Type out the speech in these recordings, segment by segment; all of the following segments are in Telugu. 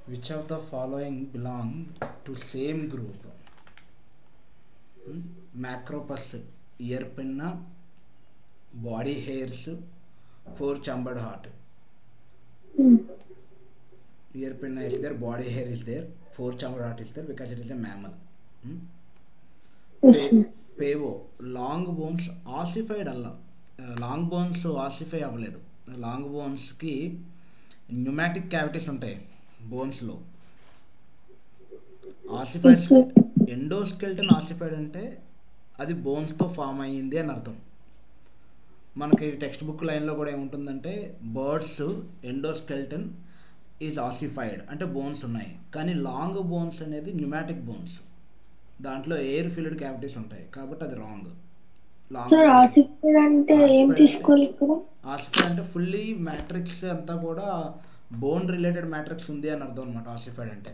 Which of the following belong to same group? Macropus, ear pinna, body hairs, four chambered heart. Ear pinna is there, body hair is there, four chambered heart is there because it is a mammal. Pavo, long bones ossified alla. Long bones ossify అవ్వలేదు. లాంగ్ బోన్స్కి న్యూమాటిక్ క్యావిటీస్ ఉంటాయి బోన్స్లో. ఆసిఫైడ్ ఎండోస్కెల్టన్ ఆసిఫైడ్ అంటే అది బోన్స్తో ఫామ్ అయ్యింది అని అర్థం. మనకి టెక్స్ట్ బుక్ లైన్లో కూడా ఏముంటుందంటే బర్డ్స్ ఎండోస్కెల్టన్ ఈజ్ ఆసిఫైడ్ అంటే బోన్స్ ఉన్నాయి, కానీ లాంగ్ బోన్స్ అనేది న్యూమాటిక్ బోన్స్, దాంట్లో ఎయిర్ ఫిల్డ్ క్యావిటీస్ ఉంటాయి కాబట్టి అది రాంగ్. ఆసిఫైడ్ అంటే ఏం తీసుకోవాలి ఇక్కడ? ఆసిఫైడ్ అంటే ఫుల్లీ మ్యాట్రిక్స్ అంతా కూడా బోన్ రిలేటెడ్ మ్యాట్రిక్స్ ఉంది అని అర్థం అనమాట ఆసిఫైడ్ అంటే.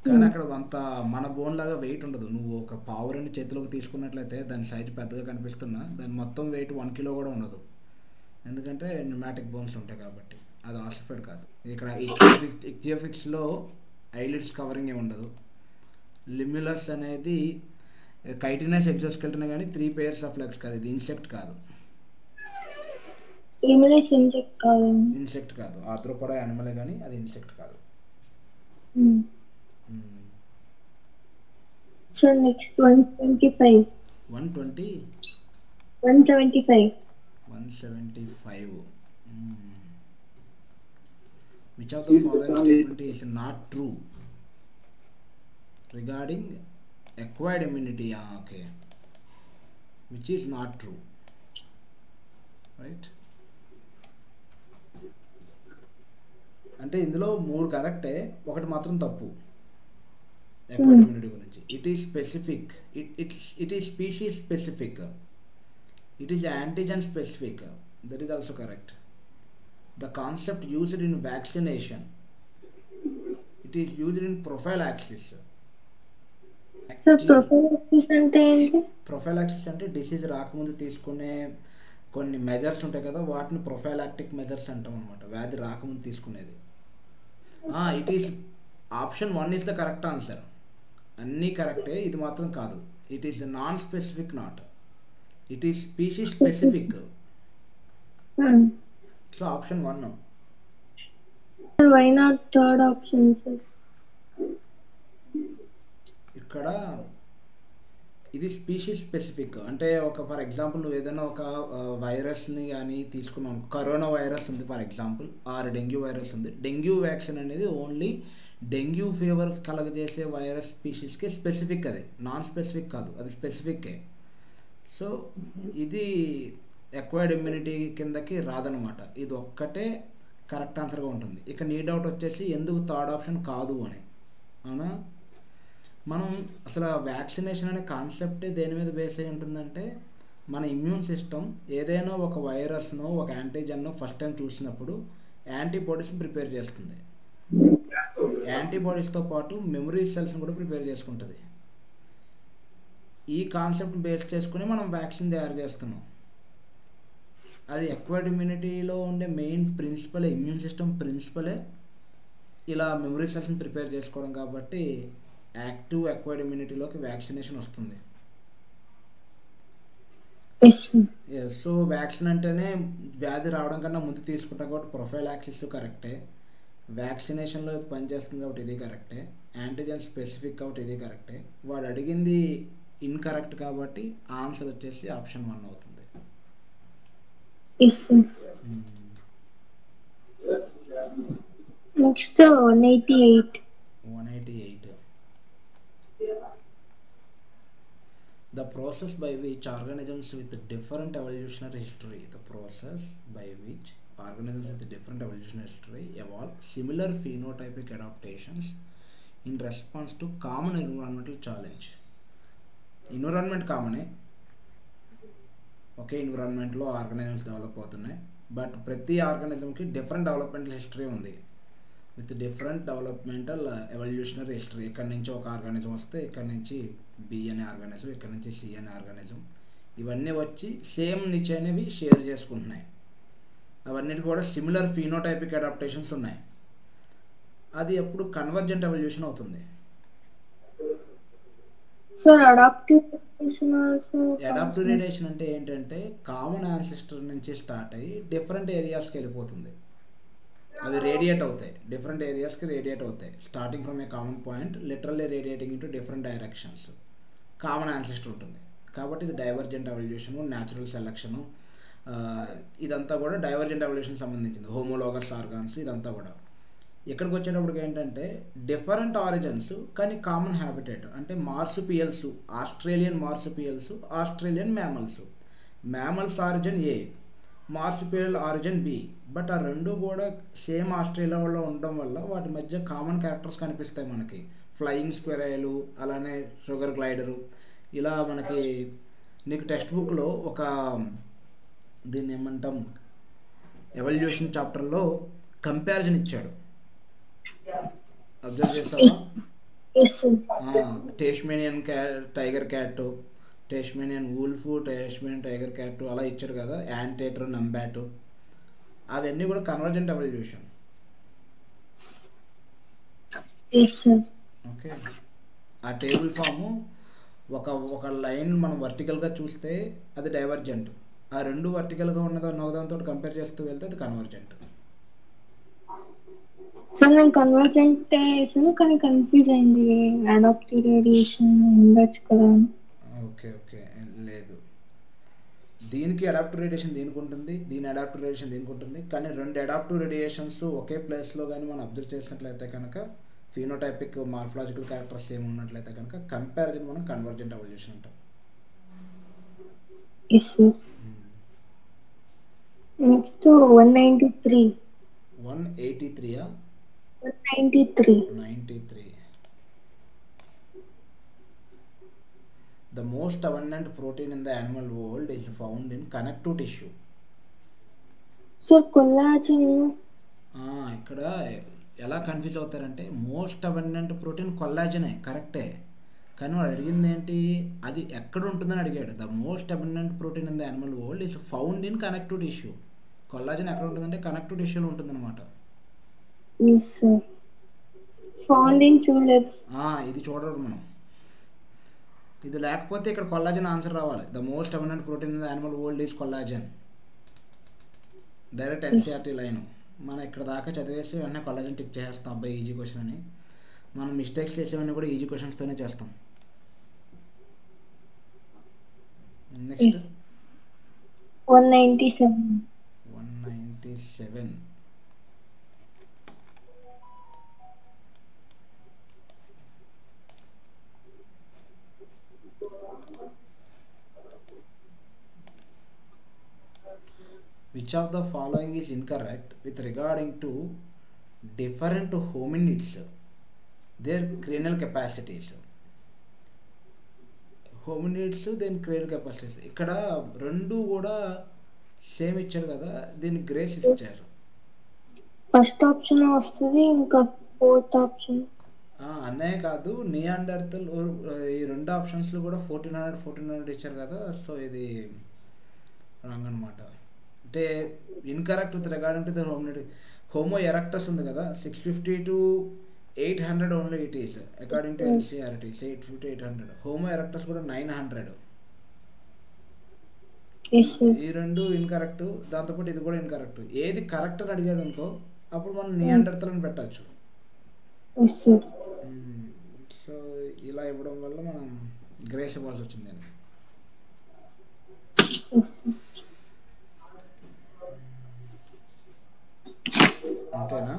కానీ అక్కడ అంత మన బోన్ లాగా వెయిట్ ఉండదు. నువ్వు ఒక పావురాన్ని చేతిలోకి తీసుకున్నట్లయితే దాని సైజు పెద్దగా కనిపిస్తున్నా దాని మొత్తం వెయిట్ 1 కిలో కూడా ఉండదు, ఎందుకంటే న్యూమాటిక్ బోన్స్ ఉంటాయి కాబట్టి. అది ఆసిఫైడ్ కాదు. ఇక్కడ ఇక్థియోఫిక్స్లో ఐలిడ్స్ కవరింగ్ ఏమి ఉండదు. లిమ్యులస్ అనేది కైటినస్ ఎగ్జోస్కెల్టన్ కానీ 3 pairs ఆఫ్ లెగ్స్ కాదు, ఇది ఇన్సెక్ట్ కాదు. ఇన్సెక్ట్ కాదు, ఆర్థ్రోపోడా యానిమలే కానీ అది ఇన్సెక్ట్ కాదు. So next 125. 175. Which of the following statement is not true regarding acquired immunity? Okay, which is not true, right? అంటే ఇందులో 3 కరెక్టే, ఒకటి మాత్రం తప్పు. acquired immunity గురించి it is specific, it is species specific, it is antigen specific, that is also correct. The concept used in vaccination, it is used in prophylaxis. So prophylaxis అంటే ఏంటి? ప్రొఫైలాక్సిస్ అంటే డిసీజ్ రాకముందు తీసుకునే కొన్ని మెజర్స్ ఉంటాయి కదా, వాటిని ప్రొఫైలాక్టిక్ మెజర్స్ అంటాం అనమాట, వ్యాధి రాకముందు తీసుకునేది. It is option 1 is the correct answer. అన్నీ కరెక్టే, ఇది మాత్రం కాదు. It is non specific, not it is species specific. So option 1. Why not third option? ఇక్కడ ఇది స్పీషీస్ స్పెసిఫిక్ అంటే ఒక ఫర్ ఎగ్జాంపుల్ నువ్వు ఏదైనా ఒక వైరస్ని కానీ తీసుకున్నావు, కరోనా వైరస్ ఉంది for example, or dengue virus ఉంది. డెంగ్యూ వ్యాక్సిన్ అనేది ఓన్లీ డెంగ్యూ ఫీవర్ కలగజేసే వైరస్ స్పీషీస్కి స్పెసిఫిక్, అది నాన్ స్పెసిఫిక్ కాదు, అది స్పెసిఫిక్కే. సో ఇది ఎక్వైర్డ్ ఇమ్యూనిటీ కిందకి రాదనమాట. ఇది ఒక్కటే కరెక్ట్ ఆన్సర్గా ఉంటుంది. ఇక నీ డౌట్ వచ్చేసి ఎందుకు థర్డ్ ఆప్షన్ కాదు అని. అవునా, మనం అసలు వ్యాక్సినేషన్ అనే కాన్సెప్టే దేని మీద బేస్ అయి ఉంటుందంటే మన ఇమ్యూన్ సిస్టమ్ ఏదైనా ఒక వైరస్ను ఒక యాంటీజన్ను ఫస్ట్ టైం చూసినప్పుడు యాంటీబాడీస్ని ప్రిపేర్ చేస్తుంది. యాంటీబాడీస్తో పాటు మెమరీ సెల్స్ని కూడా ప్రిపేర్ చేసుకుంటుంది. ఈ కాన్సెప్ట్ బేస్ చేసుకుని మనం వ్యాక్సిన్ తయారు చేస్తున్నాం. అది ఎక్వైర్డ్ ఇమ్యూనిటీలో ఉండే మెయిన్ ప్రిన్సిపలే, ఇమ్యూన్ సిస్టమ్ ప్రిన్సిపలే ఇలా మెమరీ సెల్స్ని ప్రిపేర్ చేసుకోవడం. కాబట్టి యాక్టివ్ ఎక్వైర్డ్ ఇమ్యూనిటీలోకి వ్యాక్సినేషన్ వస్తుంది. సో వ్యాక్సిన్ అంటేనే వ్యాధి రావడం కన్నా ముందు తీసుకుంటాం కాబట్టి ప్రొఫైలాక్సిస్ కరెక్టే. వ్యాక్సినేషన్లో ఇది పనిచేస్తుంది కాబట్టి ఇది కరెక్టే. యాంటీజెన్ స్పెసిఫిక్ కాబట్టి ఇది కరెక్టే. వాడు అడిగింది ఇన్కరెక్ట్ కాబట్టి ఆన్సర్ వచ్చేసి ఆప్షన్ 1 అవుతుంది. Next 188. The process by which organisms with different evolutionary history, evolve similar phenotypic adaptations in response to common environmental challenge. Environment కామనే, ఒకే ఎన్విరాన్మెంట్లో ఆర్గానిజమ్స్ డెవలప్ అవుతున్నాయి, బట్ ప్రతి ఆర్గానిజంకి డిఫరెంట్ డెవలప్మెంటల్ హిస్టరీ ఉంది, with different developmental evolutionary history. ఇక్కడ నుంచి ఒక ఆర్గానిజం వస్తే ఇక్కడ నుంచి బి అనే ఆర్గానిజం, ఇక్కడ నుంచి సి అనే ఆర్గానిజం, ఇవన్నీ వచ్చి సేమ్ నిచ్ అనేవి షేర్ చేసుకుంటున్నాయి. అవన్నిటి కూడా సిమిలర్ ఫీనోటైపిక్ అడాప్టేషన్స్ ఉన్నాయి. అది ఎప్పుడు కన్వర్జెంట్ ఎవల్యూషన్ అవుతుంది. Sir adaptive radiation also adaptive radiation అంటే ఏంటంటే కామన్ యాన్సిస్టర్ నుంచి స్టార్ట్ అయ్యి డిఫరెంట్ ఏరియాస్కి వెళ్ళిపోతుంది. అవి రేడియేట్ అవుతాయి, డిఫరెంట్ ఏరియాస్కి రేడియేట్ అవుతాయి. Starting from a common point literally radiating into different directions. Common ancestor ఉంటుంది. కాబట్టి ఇది డైవర్జెంట్ ఎవల్యూషను, న్యాచురల్ సెలక్షను, ఇదంతా కూడా డైవర్జెంట్ ఎవల్యూషన్ సంబంధించింది. హోమోలోగస్ ఆర్గాన్స్ ఇదంతా కూడా. ఇక్కడికి వచ్చేటప్పటికి ఏంటంటే డిఫరెంట్ ఆరిజిన్స్ కానీ కామన్ హ్యాబిటేట్. అంటే marsupials, Australian marsupials, Australian mammals. Mammals origin A, marsupial origin B. But ఆ రెండు కూడా సేమ్ ఆస్ట్రేలియాలో ఉండడం వల్ల వాటి మధ్య కామన్ క్యారెక్టర్స్ కనిపిస్తాయి మనకి. ఫ్లయింగ్ స్క్వెరైలు, అలానే షుగర్ గ్లైడరు. ఇలా మనకి నీకు టెక్స్ట్ బుక్లో ఒక దీన్ని ఏమంటాం ఎవల్యూషన్ చాప్టర్లో కంపారిజన్ ఇచ్చాడు, అబ్జర్వ్ చేస్తావా? Tasmanian tiger cat, Tasmanian wolf, Tasmanian tiger cat అలా ఇచ్చాడు కదా, యాంటేటర్, నంబాట్. అవన్నీ కూడా కన్వర్జెంట్ ఎవల్యూషన్. ఓకే, ఆ టేబుల్ ఫాము ఒక లైన్ మనం వర్టికల్గా చూస్తే అది డైవర్జెంట్. ఆ రెండు వర్టికల్గా ఉన్నదాంతో కంపేర్ చేస్తూ వెళ్తే అది కన్వర్జెంట్. సార్ నేను కన్వర్జెంట్ వేసాను కానీ కన్ఫ్యూజ్ అయింది, అడాప్టివ్ రేడియేషన్ ఉండొచ్చు కదా. ఓకే ఓకే, లేదు, దీనికి అడాప్టివ్ రేడియేషన్ దీనికి ఉంటుంది, దీని అడాప్టివ్ రేడియేషన్ దీనికి ఉంటుంది. కానీ రెండు అడాప్టివ్ రేడియేషన్స్ ఒకే ప్లేస్లో కానీ మనం అబ్జర్వ్ చేసినట్లయితే కనుక ఫినోటైపిక్ మార్ఫలాజికల్ క్యారెక్టర్స్ ఏమి ఉన్నట్లయితే కనుక కంపారిజన్ మనం కన్వర్జెంట్ ఎవల్యూషన్ అంటాం. Next 193. 183 93. The most abundant protein in the animal world is found in connective tissue. So collagen. ఇక్కడ ఎలా కన్ఫ్యూజ్ అవుతారంటే మోస్ట్ అబండెంట్ ప్రోటీన్ కొల్లాజనే కరెక్టే, కానీ వాడు అడిగింది ఏంటి, అది ఎక్కడ ఉంటుందని అడిగాడు. The most abundant protein in the animal world is found in connective tissue. Collagen ఎక్కడ ఉంటుందంటే కనెక్టివ్ టిష్యూలో ఉంటుందన్నమాట. ఇది చూడరు మనం. ఇది లేకపోతే ఇక్కడ కొల్లాజన్ ఆన్సర్ రావాలి. The most abundant protein in the animal world is collagen. Direct NCERT line. మనం ఇక్కడ దాకా చదివేసి వెంటనే కొల్లాజన్ టిక్ చేస్తాం, అబ్బాయి ఈజీ క్వశ్చన్ అని. మనం మిస్టేక్స్ చేసేవన్నీ కూడా ఈజీ క్వశ్చన్స్తోనే చేస్తాం. Next 197. Which of the following is incorrect with regarding to different hominids, their cranial capacities? Hominids, then cranial capacities. ఇక్కడ రెండు కూడా సేమ్ ఇచ్చాడు కదా, దీన్ని గ్రేస్ ఇచ్చారు. ఫస్ట్ ఆప్షన్ వస్తుంది, ఇంకా ఫోర్త్ ఆప్షన్ అనే కాదు, నియాండర్తల్. ఈ రెండు ఆప్షన్స్లో కూడా 1400 ఇచ్చారు కదా, సో ఇది రాంగ్ అనమాట. అంటే incorrect with regarding to the hominid. Homo erectus ఉంది కదా, 650 to 800 only it is according to NCERT. 850 to 800. Homo erectus కూడా 900. ఈ రెండు ఇన్కరెక్ట్, దాంతోపాటు ఇది కూడా ఇన్కరెక్ట్. ఏది కరెక్ట్ అని అడిగాడు అనుకో, అప్పుడు మనం నియాండర్తల్ అని పెట్టచ్చు. సో ఇలా ఇవ్వడం వల్ల మనం గ్రేస్ ఇవ్వాల్సి వచ్చింది. అంతేనా?